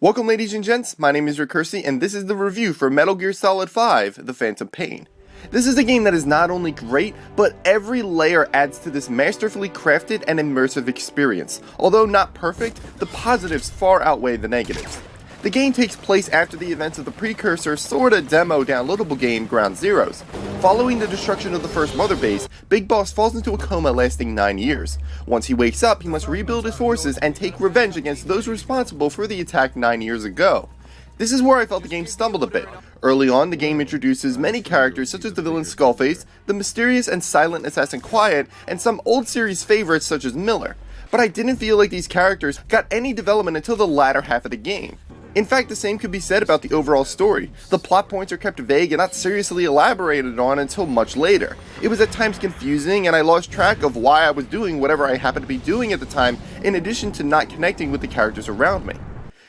Welcome ladies and gents, my name is Curci and this is the review for Metal Gear Solid 5, The Phantom Pain. This is a game that is not only great, but every layer adds to this masterfully crafted and immersive experience. Although not perfect, the positives far outweigh the negatives. The game takes place after the events of the precursor sorta demo downloadable game Ground Zeroes. Following the destruction of the first Mother Base, Big Boss falls into a coma lasting 9 years. Once he wakes up, he must rebuild his forces and take revenge against those responsible for the attack 9 years ago. This is where I felt the game stumbled a bit. Early on, the game introduces many characters such as the villain Skullface, the mysterious and silent assassin Quiet, and some old series favorites such as Miller. But I didn't feel like these characters got any development until the latter half of the game. In fact, the same could be said about the overall story. The plot points are kept vague and not seriously elaborated on until much later. It was at times confusing and I lost track of why I was doing whatever I happened to be doing at the time, in addition to not connecting with the characters around me.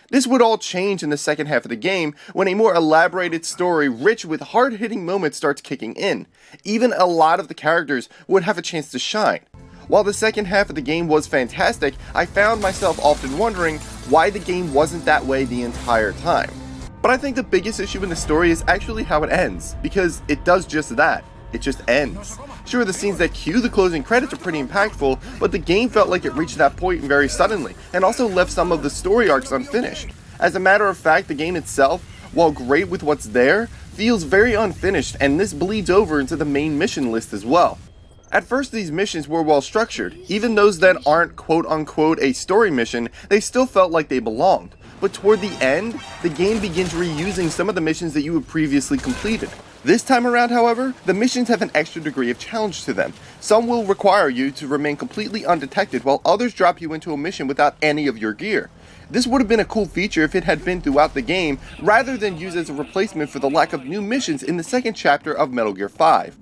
This would all change in the second half of the game, when a more elaborated story rich with hard-hitting moments starts kicking in. Even a lot of the characters would have a chance to shine. While the second half of the game was fantastic, I found myself often wondering why the game wasn't that way the entire time. But I think the biggest issue in the story is actually how it ends, because it does just that. It just ends. Sure, the scenes that cue the closing credits are pretty impactful, but the game felt like it reached that point very suddenly, and also left some of the story arcs unfinished. As a matter of fact, the game itself, while great with what's there, feels very unfinished, and this bleeds over into the main mission list as well. At first, these missions were well structured. Even those that aren't quote-unquote a story mission, they still felt like they belonged. But toward the end, the game begins reusing some of the missions that you had previously completed. This time around, however, the missions have an extra degree of challenge to them. Some will require you to remain completely undetected, while others drop you into a mission without any of your gear. This would have been a cool feature if it had been throughout the game, rather than used as a replacement for the lack of new missions in the second chapter of Metal Gear 5.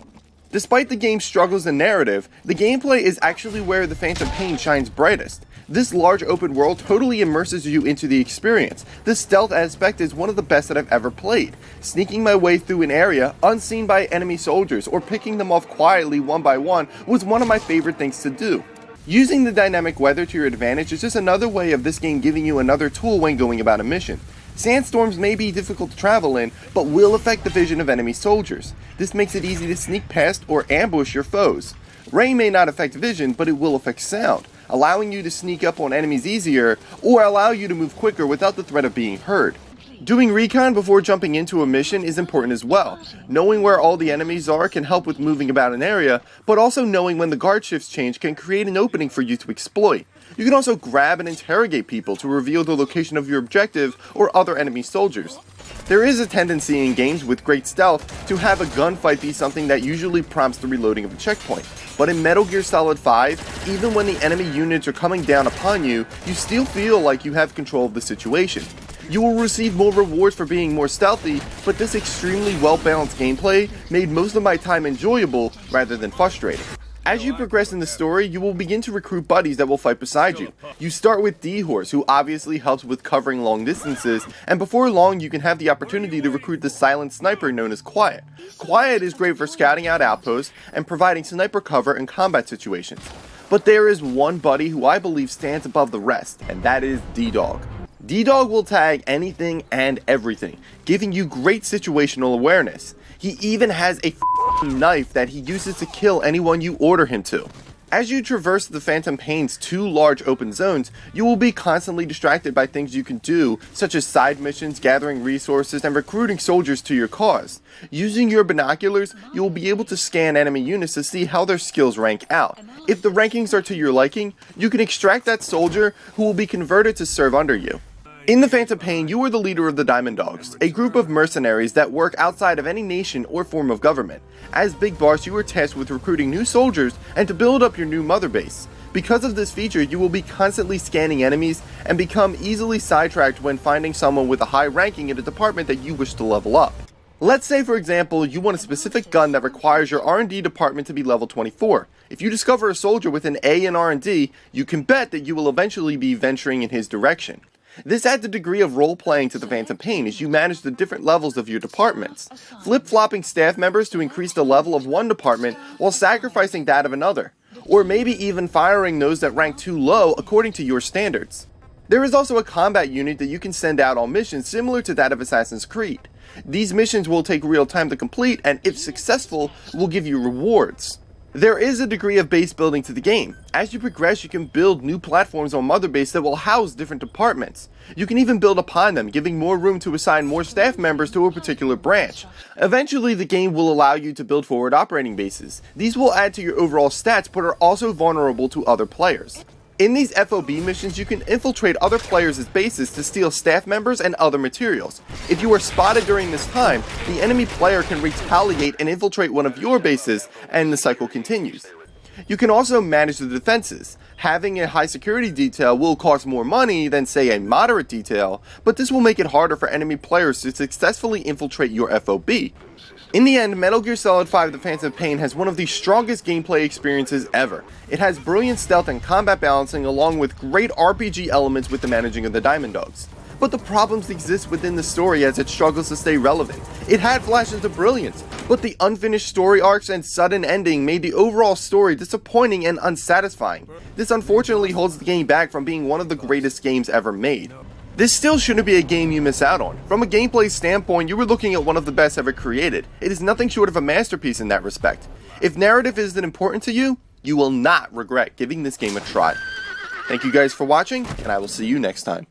Despite the game's struggles and narrative, the gameplay is actually where the Phantom Pain shines brightest. This large open world totally immerses you into the experience. The stealth aspect is one of the best that I've ever played. Sneaking my way through an area unseen by enemy soldiers or picking them off quietly one by one was one of my favorite things to do. Using the dynamic weather to your advantage is just another way of this game giving you another tool when going about a mission. Sandstorms may be difficult to travel in, but will affect the vision of enemy soldiers. This makes it easy to sneak past or ambush your foes. Rain may not affect vision, but it will affect sound, allowing you to sneak up on enemies easier or allow you to move quicker without the threat of being heard. Doing recon before jumping into a mission is important as well. Knowing where all the enemies are can help with moving about an area, but also knowing when the guard shifts change can create an opening for you to exploit. You can also grab and interrogate people to reveal the location of your objective or other enemy soldiers. There is a tendency in games with great stealth to have a gunfight be something that usually prompts the reloading of a checkpoint. But in Metal Gear Solid 5, even when the enemy units are coming down upon you, you still feel like you have control of the situation. You will receive more rewards for being more stealthy, but this extremely well-balanced gameplay made most of my time enjoyable rather than frustrating. As you progress in the story, you will begin to recruit buddies that will fight beside you. You start with D-Horse, who obviously helps with covering long distances, and before long you can have the opportunity to recruit the silent sniper known as Quiet. Quiet is great for scouting out outposts and providing sniper cover in combat situations. But there is one buddy who I believe stands above the rest, and that is DDog. DDog will tag anything and everything, giving you great situational awareness. He even has a knife that he uses to kill anyone you order him to. As you traverse the Phantom Pain's 2 large open zones, you will be constantly distracted by things you can do, such as side missions, gathering resources, and recruiting soldiers to your cause. Using your binoculars, you will be able to scan enemy units to see how their skills rank out. If the rankings are to your liking, you can extract that soldier who will be converted to serve under you. In the Phantom Pain, you are the leader of the Diamond Dogs, a group of mercenaries that work outside of any nation or form of government. As Big Boss, you are tasked with recruiting new soldiers and to build up your new mother base. Because of this feature, you will be constantly scanning enemies and become easily sidetracked when finding someone with a high ranking in a department that you wish to level up. Let's say, for example, you want a specific gun that requires your R&D department to be level 24. If you discover a soldier with an A in R&D, you can bet that you will eventually be venturing in his direction. This adds a degree of role-playing to the Phantom Pain as you manage the different levels of your departments, flip-flopping staff members to increase the level of one department while sacrificing that of another, or maybe even firing those that rank too low according to your standards. There is also a combat unit that you can send out on missions similar to that of Assassin's Creed. These missions will take real time to complete, and if successful, will give you rewards. There is a degree of base building to the game. As you progress, you can build new platforms on Mother Base that will house different departments. You can even build upon them, giving more room to assign more staff members to a particular branch. Eventually, the game will allow you to build forward operating bases. These will add to your overall stats, but are also vulnerable to other players. In these FOB missions, you can infiltrate other players' bases to steal staff members and other materials. If you are spotted during this time, the enemy player can retaliate and infiltrate one of your bases, and the cycle continues. You can also manage the defenses. Having a high security detail will cost more money than, say, a moderate detail, but this will make it harder for enemy players to successfully infiltrate your FOB. In the end, Metal Gear Solid 5 The Phantom Pain has one of the strongest gameplay experiences ever. It has brilliant stealth and combat balancing along with great RPG elements with the managing of the Diamond Dogs. But the problems exist within the story as it struggles to stay relevant. It had flashes of brilliance, but the unfinished story arcs and sudden ending made the overall story disappointing and unsatisfying. This unfortunately holds the game back from being one of the greatest games ever made. This still shouldn't be a game you miss out on. From a gameplay standpoint, you were looking at one of the best ever created. It is nothing short of a masterpiece in that respect. If narrative isn't important to you, you will not regret giving this game a try. Thank you guys for watching, and I will see you next time.